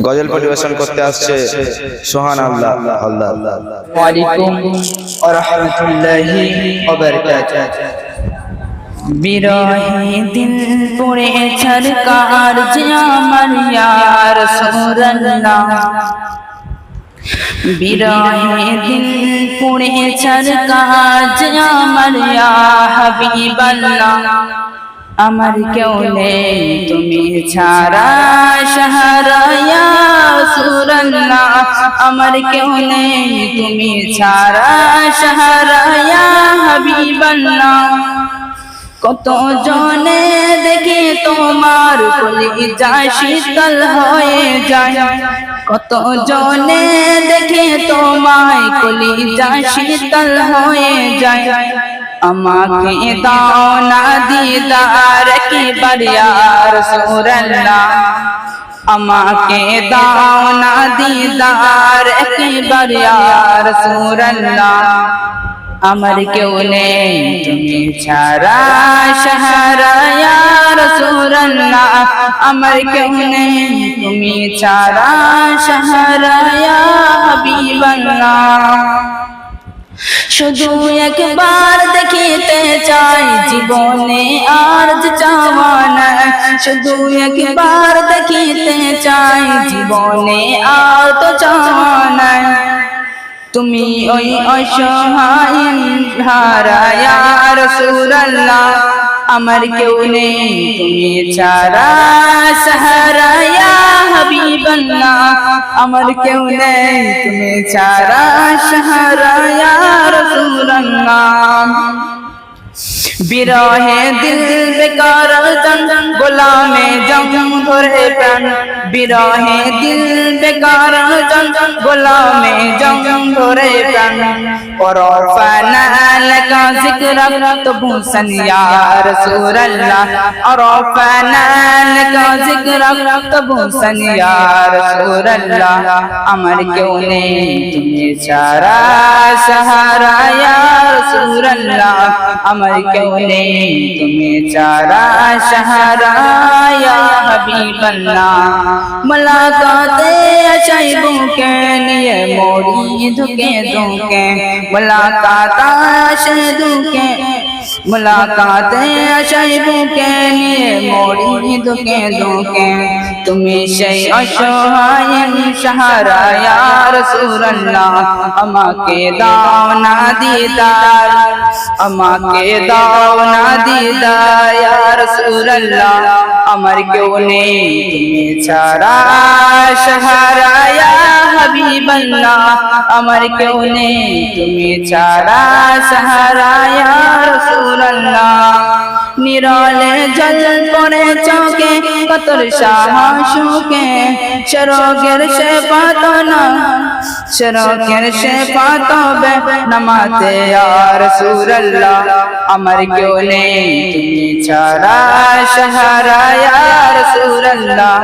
গজল পরিবেশন করতে আসছে সোহান আল্লাহ আল্লাহ আল্লাহ। ওয়া আলাইকুম ওয়া রাহমাতুল্লাহি ওয়া বারাকাতুহু। বিরহে দিল পড়ে ছরকার যে আমার ইয়া রাসূলুল্লাহ, বিরহে দিল পড়ে ছরকার যে আমার ইয়া হাবিবাল্লাহ। আমার কেউ নেই তুমি ছাড়া শাহরায়া রাসূলুল্লাহ, আমার কেউ নেই তুমি ছাড়া শাহরায়া হাবিবাল্লাহ। কত জনে দেখে তোমার কলিজা শীতল হয়ে যায়, কত জনে দেখে তোমায় কলিজা শীতল হয়ে যায়। আমাকে দাও না দিদার একবার ইয়া রাসূলুল্লাহ, আমাকে দাও না দিদার একবার ইয়া রাসূলুল্লাহ। আমার কেউ নেই তুমি ছাড়া শাহরায়া রাসূলুল্লাহ, আমার কেউ নেই তুমি ছাড়া শাহরায়া হাবিবাল্লাহ। শুধু একবার দেখিতে চাই জীবনে আর যে চাওয়া নাই, শুধু একবার দেখিতে চাই জীবনে আর তো চাওয়া নাই। তুমি ওই অসহায় হারায়া রাসূলুল্লাহ, আমার কেউ নেই তুমি ছাড়া শাহরায়া হাবিবাল্লাহ, আমার কেউ নেই তুমি ছাড়া শাহরায়া রাসূলুল্লাহ। বিরহে দিল বেকার জন গোলামে জম ধরে প্রাণ, বিরহে দিল বেকার জন গোলামে জম ধরে প্রাণ। ওরফানা লাকা যিকরাক তুবুসান ইয়া রাসূলুল্লাহ, ওরফানা লাকা যিকরাক তুবুসান ইয়া রাসূলুল্লাহ। আমার কেউ নেই তুমি ছাড়া শাহরায়া রাসূলুল্লাহ, আমার কেউ নেই তুমি ছাড়া শাহরায়া হাবিবাল্লাহ। মুলাকাতে আশায় বুকে নিয়ে মরি ধুকে ধুকে, মুলাকাতে আশায় ধুকে, মুলাকাতে আশায় বুকে নিয়ে মরি ধুকে ধুকে। তুমি সেই অসহায় শাহরায়া রাসূলুল্লাহ, আমাকে দাও না দিদার, আমাকে দাও না দিদার ইয়া রাসূলুল্লাহ। আমার কেউ নেই তুমি ছাড়া শাহরায়া হাবিবাল্লাহ, আমার কেউ নেই তুমি ছাড়া শাহরায়া রাসূলুল্লাহ। নিরলে জল পড়ে চোখে কতর শাহসুকে, শরকের সে পাতনা, শরকের সে পাতবে নামাতে ইয়া রাসূলুল্লাহ। আমার কেউ নেই তুমি ছাড়া শাহরায়া রাসূলুল্লাহ,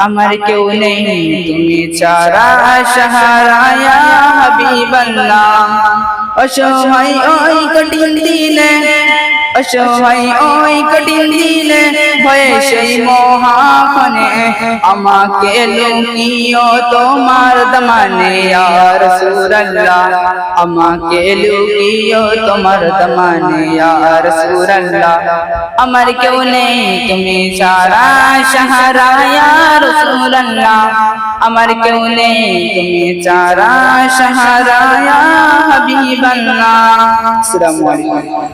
আমার কেউ নেই তুমি ছাড়া শাহরায়া হাবিবাল্লাহ। অসহায় ওই কঠিন দিনে, অসহায় ওই কঠিন দিনে ভয়ে সেই মহাক্ষণে, আমাকে লুকিও তোমার দামানে ইয়া রাসূলুল্লাহ, আমাকে লুকিও তোমার দামানে ইয়া রাসূলুল্লাহ। আমার কেউ নেই তুমি ছাড়া শাহরায়া রাসূলুল্লাহ, আমার কেউ নেই তুমি ছাড়া শাহরায়া হাবিবাল্লাহ। আসসালামু আলাইকুম।